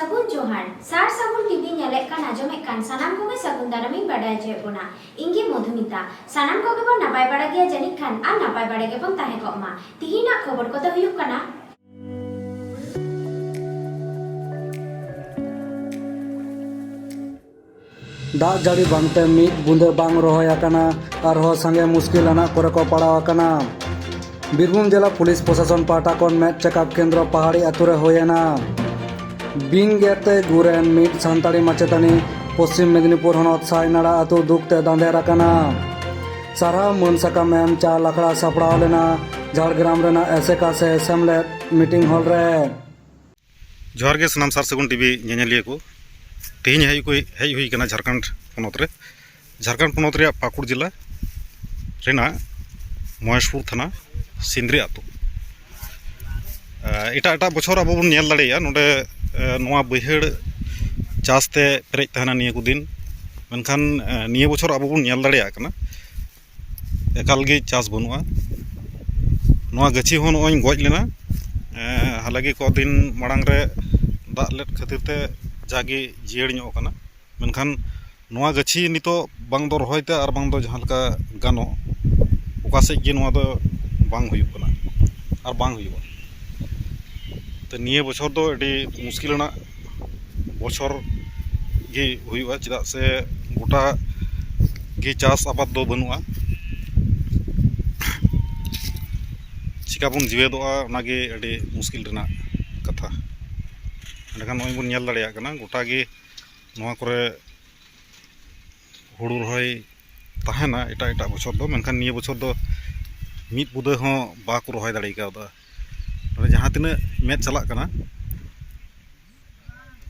सागुन जोहार सार सागुन टीवी नेले कान आजमेक कान सानाम कोगे सागुन दारामी बाडाय जे बोना इंगी मधुमिता सानाम कोगे बो नापाय बाड़ा गया जानिक खान आ नापाय बाड़ा गे बोन ताहे कोमा तिहिना खबर को तो हुयुक काना दाग जाड़ी बांगते मीट बूंदे बांग रहोय आकना आरहो संगे मुश्किल आना करे को पड़ाव आकना। बीरभूम जिला पुलिस प्रशासन पाहटा खन मेद चेकअप केंद्र पहाड़ी आतुरे होयेना। बिन गेते गुरेन मीट सानताड़ी माचेतानी पश्चिम मेदिनीपुर हनत सायनाड़ा आतु दुखते दांदेर आकना। सारहा मन साकाम एम चा लाखड़ा सापड़ाव लेना झाड़ग्राम रेना एसेका से सेमलेट मीटिंग हॉल रे। जोहार गे सनाम सार सागुन टीवी ñeñeliya को तेहन हेज हुई कना झारखंड पनत रे पाकुड़ जिला रेना महेशपुर थाना सिंद्री आतु एटा बछर अब बन नेल दाड़ेया नोडे नोआ बैहड़ चासते पेरेज तहना निया को दिन मेनखान निया बछर अब बन नेल दाड़ेया कना एकाल गे चास बनुआ नोआ गाछी हो नोय गज लेना हालांकि को दिन मांग रे दाग लेट खातिर ते जागे जियड़ ᱧᱚᱜ ᱠᱟᱱᱟ मेनखान नोआ गाछी नितो बांग दो रहोयते आर बांग दो जहां लका गानो ओका सेज गे नोआ दो बांग हुयुक कना आर बांग हुयुआ तो निये बछर दो एडी मुश्किल ना बछर गे हुयुआ चेदा से गोटा गे चास आबाद दो बनुआ चिका बन जीवेदोआ ओनागे एडी मुश्किल रेना कथा एंडखान नोय बन नेल दाड़ेया कना गोटा गे नोआ करे हुड़ू रहोय ताहेना एटा बछर दो मेनखान निये बछर दो मिद बुदा हो बाको रहोय दाड़े कादा नोडे जहां तिना मेद चला कना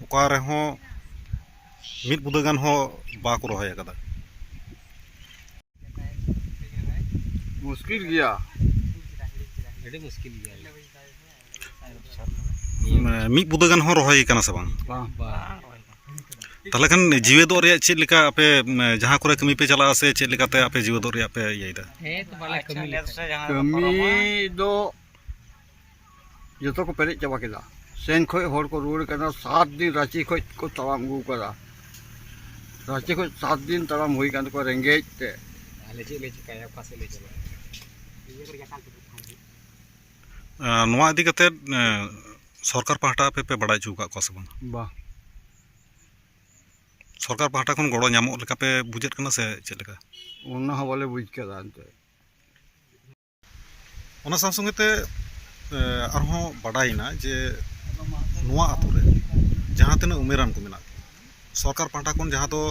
ओका रे हो मिद बुदा गान हो बाको रहोय कादा मुश्किल गया एडी मुश्किल गया मिद बुदा गान हो रहोय कना से बांग ताले खान जीवेदो रे चेद लेका आपे जहां करे कमी पे चला से चेद लेकाते आपे जीवेदो रे आपे इयदा हे तो बाले कमी दो जतो को पेरेज चाबा केदा सेन खोय होर को रुड़ कना 7 दिन रांची खोय को तवाम गु करा रांची खोय 7 दिन तवाम हुई कान को रेंगेज ते आले चे ले चिकाया पासे ले चला नोआ इदी कते सरकार पाहटा आपे पे बड़ा चुका को से बा सरकार पाहटा खन गड़ो नामो लेका पे बुझेत कना से चेद लेका उन्ना हो बोले बुझ केदा अंते ओना संगे आरहों बाडायना जे नोआ आतु रे जहां तना उमेरान को मेना सरकार पाहटा खन जहां तो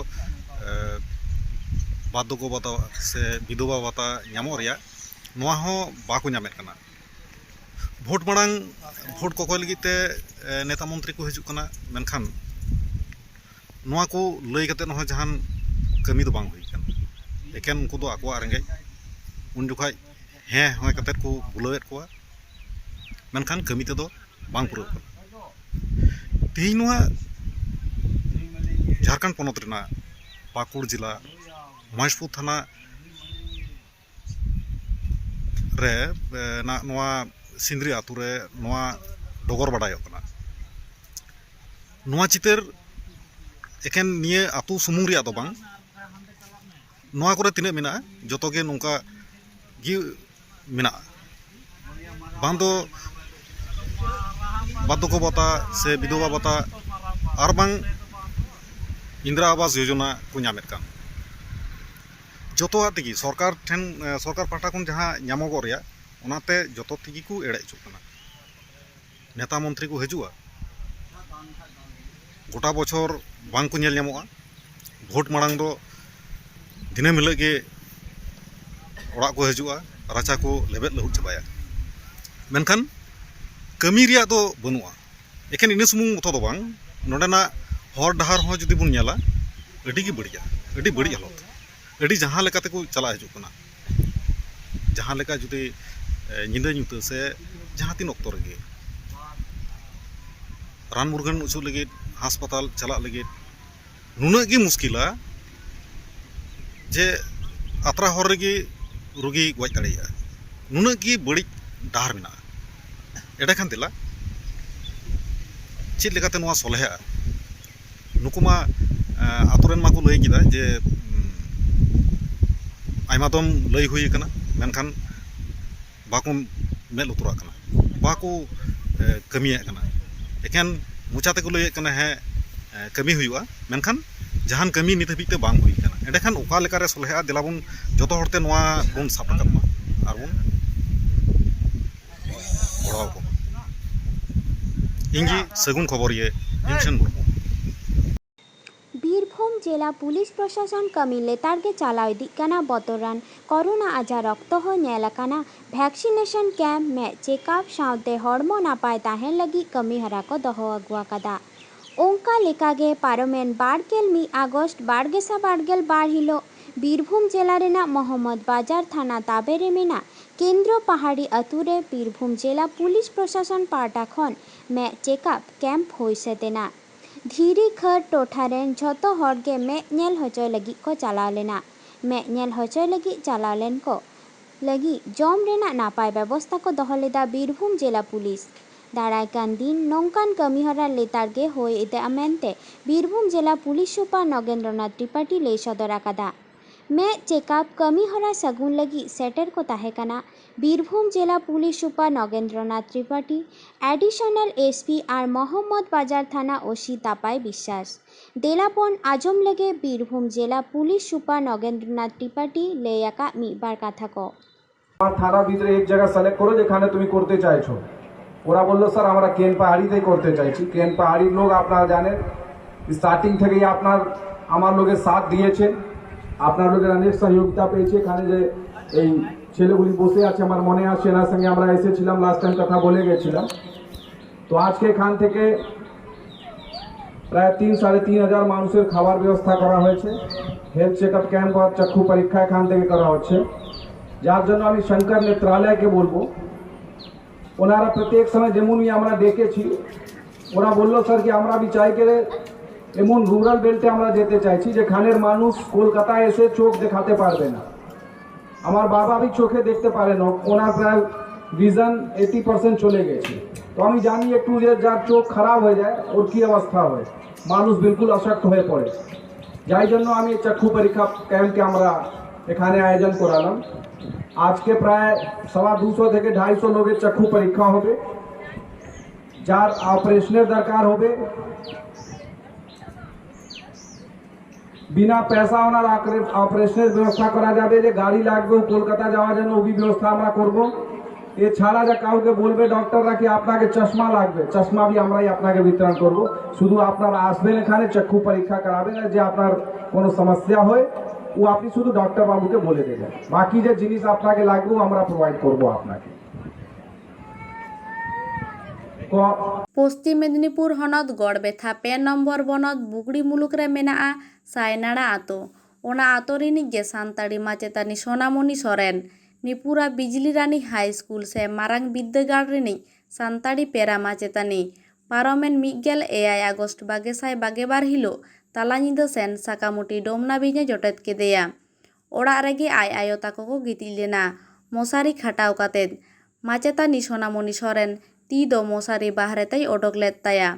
बादको बाता से विधवा बाता नामो रिया नोआ हो बाको नामेत कना भोट मांग भोट को कोय लगिते नेता मंत्री को हिजुक कना मेनखान नोआ को लई कते न जहान कमी दो बांग हुई कना एकेन उनको दो आको रेंगे उन जुखाय हे होय कते को बुलावेत को मेनखान कमी ते दो बांग पुरो तेहि नोआ झारखंड पनत रेना पाकुड़ जिला महेशपुर थाना रे ना नोआ सिंद्री आतु रे नोआ डगर बाडायो कना नोआ चितर एकेन निये आतु सुमुंग रिया दो बांग नोआ करे तिने मेना जतो गे नोंका गी मेना बांग दो बादको बाता से विधवा बाता आर बांग इंदिरा आवास योजना को नामेत कान जतो आतेगी सरकार ठेन सरकार पाहटा खन जहां नामोगो रिया ओनाते जतो तिगी को एड़े चुक कना नेता मंत्री को हजुआ गोटा बछर बांग को नेल नामोआ भोट मांग दो दिने मिले गे ओड़ा को हजुआ राचा को लेबेद लहुट चबाया मेनखान कमी रिया दो बनुआ एकेन इने सुमुंग मतो दो बांग नोडेना हर डहार हो जुदी बुन नेला अडी गे बड़िया अडी बड़ी हालत अडी जहां लेकाते को चला हजु कना जहां लेका जुदी निंदा ᱧᱩᱛᱟᱹ से जहां तीन अक्तो रे रान मुरगन उचु लगे हास्पताल चला लगे नुना गे मुश्किला जे आत्रा हर रे रोगी गज दाड़ेया नुना गे बड़ी डाहर मेना एडे खान तिला चेद लेकाते नोआ सलहेआ नुकु मा आतुरेन माको लई किदा जे आयमा दम लई हुई कना मेनखान बाको मेल उतरा कना बाको कमिया कना एकेन मुचाते को लई कना है कमी हुआ मेनखान जहान कमी नित हबीते बांग हुई कना एंडेखान ओका लेका रे सलहेआ देलाबुन जतो हरते नोआ बुन साप राकाब मा आर बुन गड़ाव को इंगी सगुन खबर ये भीमसेन मुर्मू ᱵᱤᱨᱵᱷᱩᱢ ᱡᱮᱞᱟ ᱯᱩᱞᱤᱥ ᱯᱨᱚᱥᱟᱥᱚᱱ ᱠᱟᱹᱢᱤ ᱞᱮᱛᱟᱲ ᱜᱮ ᱪᱟᱞᱟᱣ ᱤᱫᱤᱜ ᱠᱟᱱᱟ ᱵᱚᱛᱚᱨᱟᱱ ᱠᱚᱨᱳᱱᱟ ᱟᱡᱟᱨ ᱚᱠᱛᱚ ᱦᱚᱸ ᱧᱮᱞ ᱟᱠᱟᱱᱟ ᱵᱷᱮᱠᱥᱤᱱᱮᱥᱚᱱ ᱠᱮᱢᱯ ᱢᱮᱫ ᱪᱮᱠᱟᱯ ᱥᱟᱶᱛᱮ ᱦᱚᱲᱢᱚ ᱱᱟᱯᱟᱭ ᱛᱟᱦᱮᱱ ᱞᱟᱹᱜᱤᱫ ᱠᱟᱹᱢᱤ ᱦᱚᱨᱟ ᱠᱚ ᱫᱚᱦᱚ ᱟᱹᱜᱩ ᱟᱠᱟᱫᱟ ᱚᱱᱠᱟ ᱞᱮᱠᱟᱜᱮ ᱯᱟᱨᱚᱢᱮᱱ 21 ᱟᱜᱚᱥᱴ 2022 ᱦᱤᱞᱳᱜ ᱵᱤᱨᱵᱷᱩᱢ ᱡᱮᱞᱟ ᱨᱮᱱᱟᱜ ᱢᱚᱦᱚᱢᱢᱚᱫ ᱵᱟᱡᱟᱨ ᱛᱷᱟᱱᱟ ᱛᱟᱵᱮᱨᱮ ᱢᱮᱱᱟᱜ ᱠᱮᱱᱫᱨᱚ ᱯᱟᱦᱟᱲᱤ ᱟᱹᱛᱩ ᱨᱮ ᱵᱤᱨᱵᱷᱩᱢ ᱡᱮᱞᱟ ᱯᱩᱞᱤᱥ ᱯᱨᱚᱥᱟᱥᱚᱱ ᱯᱟᱦᱴᱟ ᱠᱷᱚᱱ ᱢᱮᱫ ᱪᱮᱠᱟᱯ ᱠᱮᱢᱯ ᱦᱩᱭ ᱥᱟᱹᱛ ᱮᱱᱟ ᱫᱷᱤᱨᱤ ᱠᱷᱟᱹᱨ ᱴᱚᱴᱷᱟ ᱨᱮᱱ ᱡᱷᱚᱛᱚ ᱦᱚᱲ ᱜᱮ ᱢᱮᱫ ᱧᱮᱞ ᱦᱚᱪᱚᱭ ᱞᱟᱹᱜᱤᱫ ᱠᱚ ᱪᱟᱞᱟᱣ ᱞᱮᱱᱟ ᱢᱮᱫ ᱧᱮᱞ ᱦᱚᱪᱚᱭ ᱞᱟᱹᱜᱤᱫ ᱪᱟᱞᱟᱣ ᱞᱮᱱ ᱠᱚ ᱞᱟᱹᱜᱤᱫ ᱡᱚᱢ ᱨᱮᱱᱟᱜ ᱱᱟᱯᱟᱭ ᱵᱮᱵᱚᱥᱛᱷᱟ ᱠᱚ ᱫᱚᱦᱚ ᱞᱮᱫᱟ ᱵᱤᱨᱵᱷᱩᱢ ᱡᱮᱞᱟ ᱯᱩᱞᱤᱥ ᱫᱟᱨᱟᱭ ᱠᱟᱱ ᱫᱤᱱ ᱱᱚᱝᱠᱟᱱ ᱠᱟᱹᱢᱤᱦᱚᱨᱟ ᱞᱮᱛᱟᱲ ᱜᱮ ᱦᱩᱭ ᱤᱫᱤᱜᱼᱟ ᱢᱮᱱᱛᱮ ᱵᱤᱨᱵᱷᱩᱢ ᱡᱮᱞᱟ ᱯᱩᱞᱤᱥ ᱥᱩᱯᱟᱨ ᱱᱚᱜᱮᱱᱫᱨᱚᱱᱟᱛᱷ ᱛᱨᱤᱯᱟᱴᱤ ᱞᱟᱹᱭ ᱥᱚᱫᱚᱨ ᱟᱠᱟᱫᱟ ᱢᱮᱫ ᱪᱮᱠᱟᱯ ᱠᱟᱹᱢᱤᱦᱚᱨᱟ ᱥᱟᱹᱜᱩᱱ ᱞᱟᱹᱜᱤᱫ ᱥᱮᱴᱮᱨ ᱠᱚ ᱛᱟᱦᱮᱸ ᱠᱟᱱᱟ ᱵᱤᱨᱵᱷᱩᱢ ᱡᱮᱞᱟ ᱯᱩᱞᱤᱥ ᱥᱩᱯᱟᱨ ᱱᱚᱜᱮᱱᱫᱨᱚᱱᱟᱛᱷ ᱛᱨᱤᱯᱟᱴᱤ ᱮᱰᱤᱥᱚনাᱞ एसपी আর মোহাম্মদ বাজার থানা ওসি তাপাই বিশ্বাস দেলাপন আজম লেগে বীরভূম জেলা পুলিশ সুপার নগেন্দ্রনাথ ত্রিপাঠী লেই আকাদ মিবার কথা কো আমার থানার ভিতরে এক জায়গা সিলেক্ট করো যেখানে তুমি করতে চাইছো ওরা বললো স্যার আমরা কেন পাহাড়িতেই করতে চাইছি কেন পাহাড়ির লোক আপনারা জানেন স্টার্টিং থেকেই আপনার আমার লোকের সাথ দিয়েছেন আপনার লোকের অনেক সহযোগিতা পেয়েছে এখানে যে এই ছেলেগুলি বসে আছে আমার মনে আছে এনার সঙ্গে আমরা এসেছিলাম লাস্ট টাইম কথা বলে গেছিলাম তো আজকে এখান থেকে প্রায় 3-3.5 মানুষের খাবার ব্যবস্থা করা হয়েছে হেলথ চেকআপ ক্যাম্প আর চক্ষু পরীক্ষা এখান থেকে করা হচ্ছে যার জন্য আমি শঙ্কর নেত্রালয়কে বলবো ওনারা প্রত্যেক সময় যেমনই আমরা দেখেছি ওরা বললো স্যার কি আমরা বি চাই করে এমন রুরাল বেল্টে আমরা যেতে চাইছি যেখানের মানুষ কলকাতায় এসে চোখ দেখাতে পারবে না আমার বাবা বি চোখে দেখতে পারে না ওনার প্রায় ভিজন 80% চলে গেছে তো আমি জানি একটু যে যার চোখ খারাপ হয়ে যায় ওর কী অবস্থা হয় মানুষ বিলকুল অসক্ত হয়ে পড়ে যাই জন্য আমি চক্ষু পরীক্ষা ক্যাম্পকে আমরা এখানে আয়োজন করালাম আজকে প্রায় 250 থেকে 250 লোকের চক্ষু পরীক্ষা হবে যার অপারেশনের দরকার হবে বিনা পয়সা ওনার অপারেশনের ব্যবস্থা করা যাবে যে গাড়ি লাগবে কলকাতা যাওয়ার জন্য ওই ব্যবস্থা আমরা করব এছাড়া যা কাউকে বলবে ডক্টররা কি আপনাকে চশমা লাগবে চশমা বি আমরাই আপনাকে বিতরণ করব শুধু আপনারা আসবেন এখানে চক্ষু পরীক্ষা করাবেন আর যে আপনার কোনো সমস্যা হয় ও আপনি শুধু ডক্টর বাবুকে বলে দেবেন বাকি যে জিনিস আপনাকে লাগবে আমরা প্রোভাইড করব আপনাকে পশ্চিম মেদিনীপুর হনদ গড়বেথা 5 নম্বর বনদ বুগড়ি মুলুক রে মেনা'a সাইনাড়া আতো ওনা আতো রিনিজ গে সান্তাড়ি মাচেতানি সোনামণি সরেন নিপুরা বিজলি রানী হাই স্কুল সে মারাং বিদ্যাগাড় রিনিজ সান্তাড়ি পেরা মাচেতানি পারমেন 1 আগস্ট 2022 হিলো তালা ñিদা সেন সাকামুটি ডোমনা বিñে জটেত কেদেয়া ওড়াগ রেগে আয় তাকো কো গিতিল লেনা মশারি খাটাও কাতেদ মাচেতানি সোনামণি সরেন ती दो मशारी बाहरे तई ओडक लेद ताया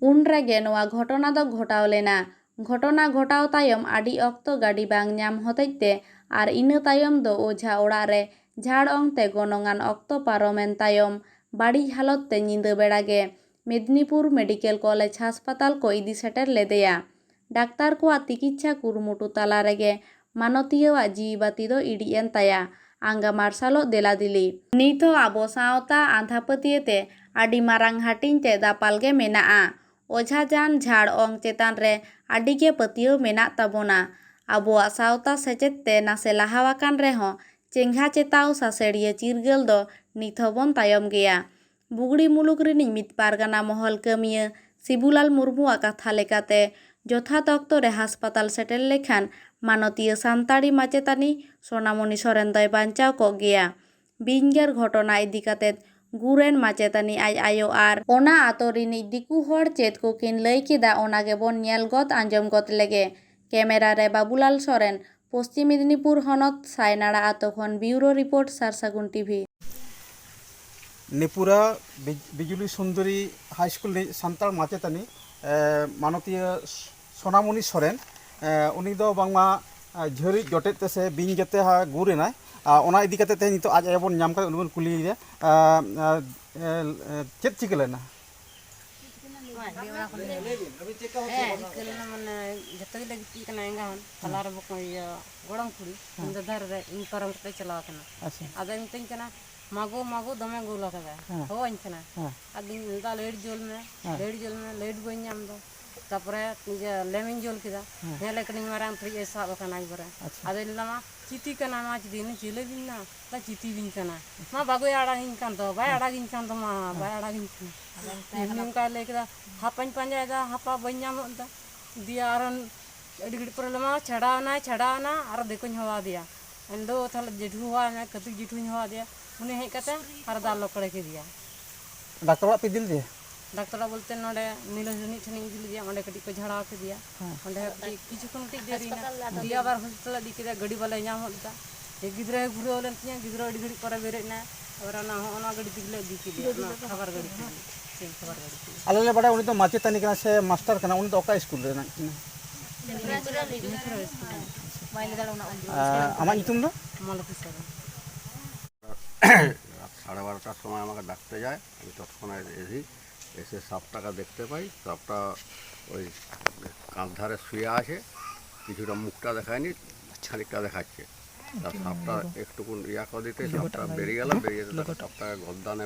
उन रेगे नोआ घटना दो घटाव लेना घटना घटाव तायम आडी अक्तो गाड़ी बांग ᱧᱟᱢ हतेते आर इना तायम दो ओझा ओड़ा रे झाड़ अंगते गनंगान अक्तो पारमेन तायम बाड़ी हालत ते ñिदा बेड़ागे मेदिनीपुर मेडिकल कॉलेज हासपाताल को इदी सेटर लेदेया डाक्तार को चिकित्सा कुरुमुटु ताला रेगे मानतीयवा जीवी बाती दो इडियन ताया आंगा मार्शालो देला दिली नितो आबो सावता आंधापतियते आडी मारांग हाटिंते दापालगे मेना'a ओझा जान झाड़ अंग चेतान रे आडीगे पतियो मेना ताबोना आबोआ सावता सेचेते नासे लाहावाकान रेहों चेंघा चेताव सासेड़िया चिरगल दो निथबन तायम गया बुगड़ी मुलुक रिनिज मित पारगाना महल कमिया शिबुलाल मुर्मुआ कथा लेकाते যথাযথ অক্তরে হাসপাতাল সেটেল লেখান মানতীয় সান্তাড়ি মাচেতানি সোনামণি সরেন দয় বাঞ্চাও ক গিয়া বিঞ্জার ঘটনা ইদিকাতে গুরেন মাচেতানি আই আয়ো আর ওনা আতরিনি দিকু হড় চেত কো কিন লই কেদা ওনাগে বন ñেল গত আঞ্জম গত লেগে ক্যামেরা রে বাবুলাল সরেন পশ্চিম মেদিনীপুর হনত সাইনাড়া আতখন ব্যুরো রিপোর্ট সারসাগুন টিভি निपुरा बिजुली सुंदरी हाई स्कूल सान्ताड़ माचेतानी मानतीय সোনামণি সরেন উনি ᱫᱚ ᱵᱟᱝᱢᱟ ঝড়িᱡ ᱡᱚᱴᱮᱫ ᱛᱮ ᱥᱮ ᱵᱤᱧ ᱜᱮᱛᱮ ᱜᱩᱨ ᱮᱱᱟᱭ ᱚᱱᱟ ᱤᱫᱤ ᱠᱟᱛᱮ ᱛᱮᱦᱮᱧ ᱱᱤᱛᱚᱜ ᱟᱡ ᱟᱭᱳ ᱵᱚᱱ ᱧᱟᱢ ᱠᱟᱛᱮ ᱩᱱᱤ ᱵᱚᱱ ᱠᱩᱞᱤᱭᱮᱭᱟ ᱪᱮᱫ ᱪᱤᱠᱟᱹ ᱞᱮᱱᱟ? ᱢᱟᱱᱮ ᱡᱚᱛᱚ ᱜᱮᱞᱮ ᱜᱤᱛᱤᱡ ᱠᱟᱱᱟ ᱮᱸᱜᱟ ᱦᱚᱸ ᱛᱟᱞᱟ ᱨᱮ ᱜᱚᱲᱚᱢ ᱠᱩᱲᱤ ᱤᱧ ᱫᱚ ᱫᱷᱟᱨᱮ ᱨᱮ ᱤᱧ ᱯᱟᱨᱚᱢ ᱠᱟᱛᱮ ᱪᱟᱞᱟᱣ ᱠᱟᱱᱟ ᱟᱫᱚ ᱢᱤᱛᱟᱹᱧ ᱠᱟᱱᱟ ᱢᱟᱜᱳ ᱢᱟᱜᱳ ᱫᱚᱢᱮ ᱜᱳᱞ ᱟᱠᱟᱫᱟ ᱦᱚᱦᱚᱧ ᱠᱟᱱᱟ ᱟᱫᱚᱧ ᱢᱮᱱᱫᱟ ᱞᱟᱹᱭᱤᱴ ᱡᱩᱞ ᱢᱮ ᱞᱟᱹᱭᱤᱴ ᱵᱟᱹᱧ ᱧᱟᱢ ᱫᱟ ᱛᱟᱯᱚᱨᱮ ᱞᱮᱢᱤᱧ ᱡᱩᱞ ᱠᱮᱫᱟ ᱧᱮᱞᱮ ᱠᱟᱹᱱᱟᱹᱧ ᱢᱟᱨᱟᱝ ᱛᱷᱟᱹᱨᱤᱡ ᱮ ᱥᱟᱵ ᱟᱠᱟᱱᱟ ᱮᱠᱵᱟᱨᱮ ᱟᱫᱚᱧ ᱞᱟᱹᱭᱫᱟ ᱢᱟ ᱪᱤᱛᱤ ᱠᱟᱱᱟ ᱢᱟ ᱪᱤᱛᱤ ᱪᱤᱞᱤ ᱵᱤᱧ ᱱᱟ ᱪᱤᱛᱤ ᱵᱤᱧ ᱠᱟᱱᱟ ᱢᱟ ᱵᱟᱜᱳᱭ ᱟᱲᱟᱜᱤᱧ ᱠᱟᱱ ᱫᱚ ᱵᱟᱭ ᱟᱲᱟᱜᱤᱧ ᱠᱟᱱ ᱫᱚ ᱢᱟ ᱵᱟᱭ ᱟᱲᱟᱜᱤᱧ ᱠᱟᱱᱟ ᱚᱱᱠᱟᱭ ᱞᱟᱹᱭ ᱠᱮᱫᱟ ᱦᱟᱯᱟᱧ ᱯᱟᱸᱡᱟᱭᱮᱫᱟ ᱦᱟᱯᱟ ᱵᱟᱹᱧ ᱧᱟᱢᱚᱜ ᱫᱟ ᱫᱤᱭᱮ ᱟᱨᱚ ᱟᱹᱰᱤ ᱜᱷᱟᱹᱲᱤᱡ ᱯᱚᱨᱮ ᱞᱟᱢᱟ ᱪᱷᱟᱰᱟᱣᱱᱟ ᱟᱨᱚ ᱫᱤᱠᱩᱧ ᱦᱚᱦᱚᱣᱟᱫᱮᱭᱟ ᱮᱱᱫᱚ ᱛᱟᱦᱞᱮ ᱡᱮঠᱩ ᱦᱚᱦᱚᱣᱟᱭ ᱠᱟᱹᱴᱤᱡ ᱡᱮঠᱩᱧ ᱦᱚᱦᱚᱣᱟᱫᱮᱭᱟ ᱩᱱᱤ ᱦᱮᱡ ᱠᱟᱛᱮ ᱟᱨ ᱫᱟᱞ ᱞᱚᱠᱲᱮ ᱠᱮᱫᱮᱭᱟ ᱰᱟক্তার ᱚᱲᱟᱜ ᱯᱮ ᱤᱫᱤ ᱞᱮᱫᱮᱭᱟ? ᱰᱟক্তার বলতে নড়ে নীলজনী ঠেনিᱧ ইদি লিয়া অনেক কাটি কো ঝাড়াও কে দিয়া অনেক কিছুক্ষণ কাটি দেরিনা দিয়া আবার হসপিটাল দি কে গাড়ি বালা ñam হদা এ গিদ্রা ঘুরে হলেন তিয়া গিদ্রা আড়ি ঘড়ি পরে বেরে না আবার না অনা গাড়ি দিলে দি কে দিয়া না খাবার গাড়ি সেই খাবার গাড়ি আলে লে বড় উনি তো মাচেতানি কানা সে মাস্টার কানা উনি তো অকা স্কুল রে না আমার নিতুম দো মালতী স্যার 12:30টার সময় আমাকে ডাকতে যায় আমি তৎক্ষণাৎ এসে সাপটাকে দেখতে পাই সাপটা ওই কাঁধ ধারে শুয়ে আছে কিছুটা মুখটা দেখায়নি খানিকটা দেখাচ্ছে তার সাপটা একটুকুন ইয়া করে দিতে সাপটা বেরিয়ে গেল বেরিয়ে সাপটাকে গদ্দানে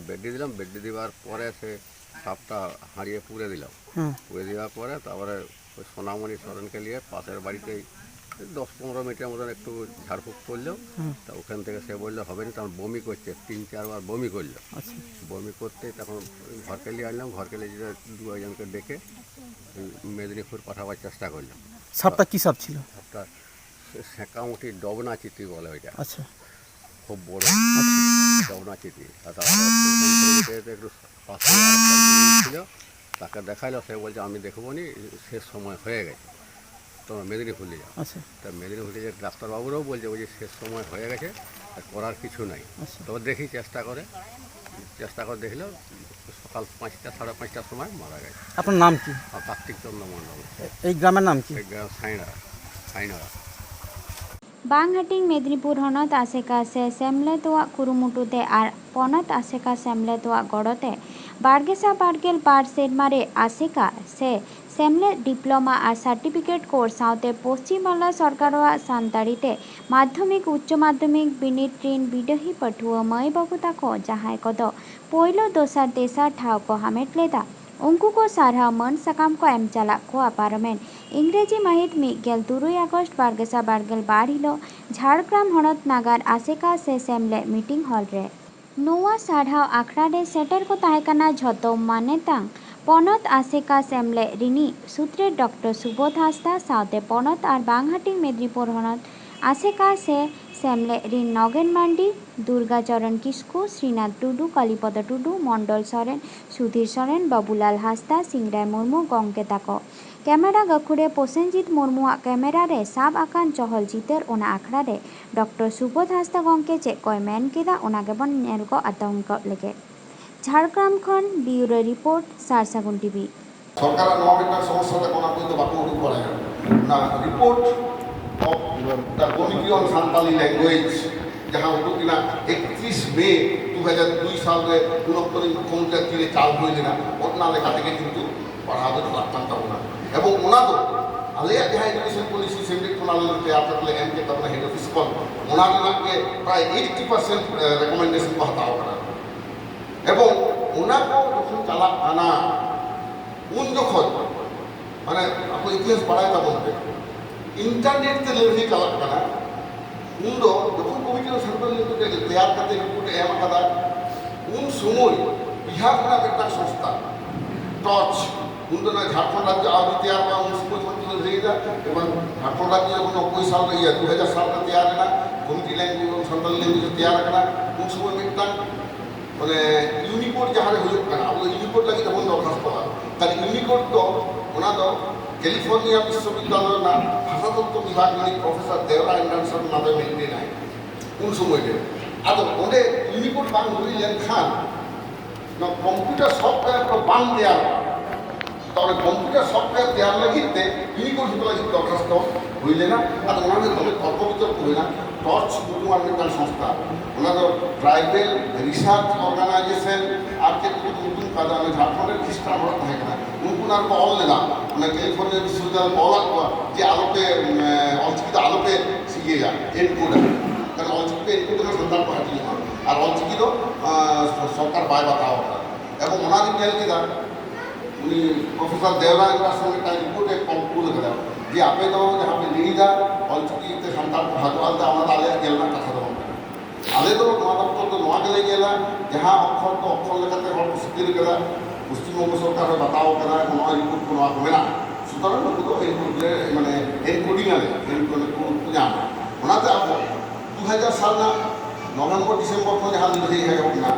বেডে দিলাম বেডে দেওয়ার পরে সে সাপটা হারিয়ে পুড়ে দিলাম পুড়ে দেওয়ার পরে তারপরে ওই সোনামণি সরেনকে নিয়ে পাশের বাড়িতেই 10-15 মিনিটের মতন একটু ঝাড়ফুঁক করলো তা ওখান থেকে সে বললো হবে না তখন বমি করছে 3-4 বার বমি করলো বমি করতে তখন ঘরকে নিয়ে আনলাম ঘরকে নিয়ে দু একজনকে ডেকে মেদিনীপুর পাঠাবার চেষ্টা করলাম। সাপটা কি সাপ ছিল? সাপটা সেঁকামুটি ডবনা চিতি বলে ওইটা আচ্ছা খুব বড় ডবনা চিতি আর তারপরে একটু পাশে ছিল তাকে দেখাইলো সে বলছে আমি দেখবো নি শেষ সময় হয়ে গেছে তোমার মেদিনীপুর নিয়ে যাও আচ্ছা তা মেদিনীপুর যে ডাক্তারবাবুরাও বলছে ওই যে শেষ সময় হয়ে গেছে আর করার কিছু নাই তবে দেখি চেষ্টা করে দেখলো সকাল 5টা 5:30টার সময় মারা গেছে। আপনার নাম কি? কার্তিক চন্দ্র মণ্ডল। এই গ্রামের নাম কি? এই গ্রাম সাইনাড়া। ᱵᱟᱝᱦᱟᱹᱴᱤᱧ ᱢᱮᱫᱽᱱᱤᱯᱩᱨ ᱦᱚᱱᱚᱛ ᱟᱥᱮᱠᱟ ᱥᱮ ᱥᱮᱢᱞᱮᱫᱚᱣᱟᱜ ᱠᱩᱨᱩᱢᱩᱴᱩᱛᱮ ᱟᱨ ᱯᱚᱱᱚᱛ ᱟᱥᱮᱠᱟ ᱥᱮᱢᱞᱮᱫᱚᱣᱟᱜ ᱜᱚᱲᱚᱛᱮ 2022 ᱥᱮᱨᱢᱟ ᱨᱮ ᱟᱥᱮᱠᱟ ᱥᱮ ᱥᱮᱢᱞᱮᱫ ᱰᱤᱯᱞᱳᱢᱟ ᱟᱨ ᱥᱟᱨᱴᱤᱯᱷᱤᱠᱮᱴ ᱠᱳᱨᱥ ᱥᱟᱶᱛᱮ ᱯᱚᱥᱪᱤᱢ ᱵᱟᱝᱞᱟ ᱥᱚᱨᱠᱟᱨᱟᱜ ᱥᱟᱱᱛᱟᱲᱤ ᱛᱮ ᱢᱟᱫᱽᱫᱷᱚᱢᱤᱠ ᱩच्ᱪᱚ ᱢᱟᱫᱽᱫᱷᱚᱢᱤᱠ ᱵᱤᱱᱤᱰ ᱨᱤᱱ ᱵᱤᱰᱟᱹᱦᱤ ᱯᱟᱹᱴᱷᱩᱣᱟᱹ ᱢᱟᱹᱭ ᱵᱟᱹᱵᱩ ᱛᱟᱠᱚ ᱡᱟᱦᱟᱸᱭ ᱠᱚᱫᱚ ᱯᱳᱭᱞᱳ ᱫᱚᱥᱟᱨ ᱛᱮᱥᱟᱨ ᱴᱷᱟᱶ ᱠᱚ ᱦᱟᱢᱮᱴ ᱞᱮᱫᱟ ᱩᱱᱠᱩ ᱠᱚ ᱥᱟᱨᱦᱟᱣ ᱢᱟᱹᱱ ᱥᱟᱠᱟᱢ ᱠᱚ ᱮᱢ ᱪᱟᱞᱟᱜ ᱠᱚᱣᱟ ᱯᱟᱨᱚᱢᱮᱱ ᱤᱝᱨᱮᱡᱤ ᱢᱟᱹᱦᱤᱛ 17 ᱟᱜᱚᱥᱴ 2022 ᱦᱤᱞᱳᱜ ঝাড়গ্রাম হনᱚᱛ ᱱᱟᱜᱟᱨ ᱟᱥᱮᱠᱟ ᱥᱮ ᱥᱮᱢᱞᱮᱫ ᱢᱤᱴᱤᱝ ᱦᱚᱞ ᱨᱮ ᱱᱚᱣᱟ ᱥᱟᱨᱦᱟᱣ ᱟᱠᱷᱲᱟ ᱨᱮ ᱥᱮᱴᱮᱨ ᱠᱚ ᱛᱟᱦᱮᱸ ᱠᱟᱱᱟ ᱡᱷᱚᱛᱚ ᱢᱟᱱᱮᱛᱟᱝ ᱯᱚᱱᱚᱛ ᱟᱥᱮᱠᱟ ᱥᱮᱢᱞᱮᱫ ᱨᱤᱱᱤᱡ ᱥᱩᱛᱨᱮᱫ ᱰᱚᱠᱴᱚᱨ ᱥᱩᱵᱳᱫᱷ ᱦᱟᱸᱥᱫᱟ ᱥᱟᱶᱛᱮ ᱯᱚᱱᱚᱛ ᱟᱨ ᱵᱟᱝᱦᱟᱹᱴᱤᱧ ᱢᱮᱫᱽᱱᱤᱯᱩᱨ ᱦᱚᱱᱚᱛ ᱟᱥᱮᱠᱟ ᱥᱮ ᱥᱮᱢᱞᱮᱫ ᱨᱤᱱ ᱱᱚᱜᱮᱱ ᱢᱟᱱᱰᱤ ᱫᱩᱨᱜᱟ ᱪᱚᱨᱚᱱ ᱠᱤᱥᱠᱩ ᱥᱨᱤᱱᱟᱛᱷ ᱴᱩᱰᱩ ᱠᱟᱞᱤᱯᱚᱫᱚ ᱴᱩᱰᱩ ᱢᱚᱱᱰᱚᱞ ᱥᱚᱨᱮᱱ ᱥᱩধীᱨ ᱥᱚᱨᱮᱱ ᱵᱟᱵᱩᱞᱟᱞ ᱦᱟᱸᱥᱫᱟ ᱥᱤᱝᱨᱟᱭ ᱢᱩᱨᱢᱩ ᱜᱚᱝᱠᱮ ᱛᱟᱠᱚ ᱠᱮᱢᱮᱨᱟ ᱜᱟᱹᱠᱷᱩᱲᱤᱭᱟᱹ ᱯᱚᱥᱮᱱᱡᱤᱛ ᱢᱩᱨᱢᱩᱣᱟᱜ ᱠᱮᱢᱮᱨᱟ ᱨᱮ ᱥᱟᱵ ᱟᱠᱟᱱ ᱪᱚᱦᱚᱞ ᱪᱤᱛᱟᱹᱨ ᱚᱱᱟ ᱟᱠᱷᱲᱟ ᱨᱮ ᱰᱚᱠᱴᱚᱨ ᱥᱩᱵᱳᱫᱷ ᱦᱟᱸᱥᱫᱟ ᱜᱚᱝᱠᱮ ᱪᱮᱫ ᱠᱚᱭ ᱢᱮᱱ ᱠᱮᱫᱟ ᱚᱱᱟ ᱜᱮᱵᱚᱱ ᱧᱮᱞ ᱠᱚ ᱟᱛᱚᱝ ᱠᱚ ᱞᱮᱜᱮ। ঝাড়গ্রাম ᱠᱷᱚᱱ ᱵᱤউᱨᱳ ᱨᱤᱯᱳর্ট ᱥᱟᱨᱥᱟᱜᱩᱱ ᱴᱤভি। সরকারের নয় মিটার সমস্যা থেকে ওনা কিন্তু বাকি উঠু পড়ে না report of the committee on Santali language যাহা উঠু কিনা 31 মে 2002 সালে পুনঃ মুখ্যমন্ত্রী তীরে চাল হয়ে না ওনা লেখা থেকে কিন্তু পড়াবে লাগতাম না এবং ওনা তো আলিয়া যাহা এডুকেশন পলিসি সেন্ট্রিক প্রণালী তৈরি করলে এম কে তখন হেড অফিস কল ওনা কে প্রায় 80% রেকমেন্ডেশন को हटाव करा এবং ওনা को যখন চালাক আনা उन जखन माने आपको इतिहास पढ़ाई तब इंटरनेट ते लड़ाई चलना उन दो जखन कमिटी सेंट्रल रिपोर्ट तैयार करते रिपोर्ट एम कदा उन समय बिहार का एक संस्था टच उन दो झारखंड राज्य आदि तैयार का उन समय छंती लड़ाई दा एवं झारखंड राज्य जखन 90 साल रे 2000 साल रे तैयार है कमिटी लैंग्वेज सेंट्रल लैंग्वेज तैयार करना उन समय मिटना মানে ইউনিকোড যাহারে হুজুগ কানা আবু ইউনিকোড লাগি তখন দরখাস্ত হয় তাহলে ইউনিকোড তো ওনা তো ক্যালিফোর্নিয়া বিশ্ববিদ্যালয়ের না ভাষাতত্ত্ব বিভাগ প্রফেসর দেওরা অ্যান্ডারসন নামে মিলতে নাই কোন সময়তে আদো ওনে ইউনিকোড বাং হই লেনখান না কম্পিউটার সফটওয়্যার তো বাং দেয়া তবে কম্পিউটার সফটওয়্যার দেওয়ার লাগিতে ইউনিভার্সিটি লাগি দরখাস্ত হইলে না আর ওনাদের তবে তর্ক বিতর্ক হই না টর্চ বর্তমান মিটার সংস্থা ওনাদের ট্রাইবেল রিসার্চ অর্গানাইজেশন আর ᱪᱮᱫ ᱠᱚ ᱧᱩᱛᱩᱢ ᱠᱟᱫᱟ ᱡᱷᱟᱲᱠᱷᱚᱸᱰ ᱠᱷᱨᱤᱥᱴᱟᱱ ᱦᱚᱲ ᱛᱟᱦᱮᱸ ᱠᱟᱱᱟ ᱩᱱᱠᱩ ᱱᱟᱨ ᱠᱚ ᱚᱞ ᱞᱮᱫᱟ ᱚᱱᱟ ᱠᱮᱞᱤᱯᱷᱳᱨᱱᱤᱭᱟ ᱵᱤᱥᱥᱚᱵᱤᱫᱽᱫᱟᱞᱚᱭ ᱚᱞᱟᱫ ᱠᱚᱣᱟ ᱡᱮ ᱟᱞᱚᱯᱮ ᱚᱞᱪᱤᱠᱤ ᱫᱚ ᱟᱞᱚᱯᱮ ᱤᱭᱟᱹᱭᱟ ᱮᱱᱠᱳᱰᱟ কারণ অলচিকি এনকোড করে সন্তান को হাঁটিয়ে আর অলচিকি তো সরকার বাই বাতাও এবং ওনার ᱧᱮᱞ ᱠᱮᱫᱟ উনি প্রফেসর দেবরাজ সঙ্গে একটা রিপোর্টে কনক্লুড করা যে আপনি তো যাহা পে লিদা অলচিকিতে সন্তান को হাঁটওয়াল दा আমরা আলে গেলনা কথা দাও আলে তো নয়া দপ্তর তো নয়া গেলে গেলা যাহা অক্ষর তো অক্ষর লেখাতে হল সিকির করা পশ্চিমবঙ্গ সরকারে বাতাও করা নয়া রিপোর্ট को নয়া হবে না সুতরাং নকু তো এনকোড মানে এনকোডিং আলে এনকোড को জানা ওনাতে আবো 2000 সাল না নভেম্বর ডিসেম্বর को जहां लिखे है अपना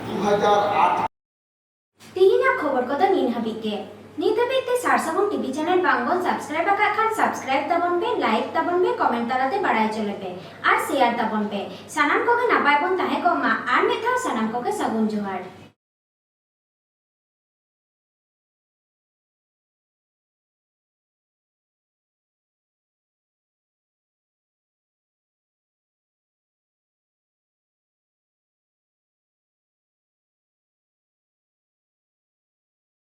2008 ᱛᱤᱦᱤᱧᱟᱜ ᱠᱷᱚᱵᱚᱨ ᱠᱚᱫᱚ ᱱᱤᱱ ᱦᱟᱹᱵᱤᱡ ᱜᱮ ᱱᱤᱛ ᱦᱟᱹᱵᱤᱡ ᱛᱮ ᱥᱟᱨᱥᱟᱜᱩᱱ ᱴᱤᱵᱷᱤ ᱪᱮᱱᱮᱞ ᱵᱟᱝᱵᱚᱱ ᱥᱟᱵᱥᱠᱨᱟইᱵ ᱟᱠᱟᱫ ᱠᱷᱟᱱ ᱥᱟᱵᱥᱠᱨᱟইᱵ ᱛᱟᱵᱚᱱ ᱯᱮ ᱞᱟᱭᱤᱠ ᱛᱟᱵᱚᱱ ᱯᱮ ᱠᱚᱢᱮᱱᱴ ᱛᱟᱞᱟᱛᱮ ᱵᱟᱲᱟᱭ ᱦᱚᱪᱚ ᱞᱮᱯᱮ ᱟᱨ ᱥᱮᱭᱟᱨ ᱛᱟᱵᱚᱱ ᱯᱮ ᱥᱟᱱᱟᱢ ᱠᱚᱜᱮ ᱱᱟᱯᱟᱭ ᱵᱚᱱ ᱛᱟᱦᱮᱸ ᱠᱚᱜ ᱢᱟ ᱟᱨ ᱢᱤᱫ ᱫᱷᱟᱣ ᱥᱟᱱᱟᱢ ᱠᱚᱜᱮ ᱥᱟᱹᱜᱩᱱ ᱡᱚᱦᱟᱨ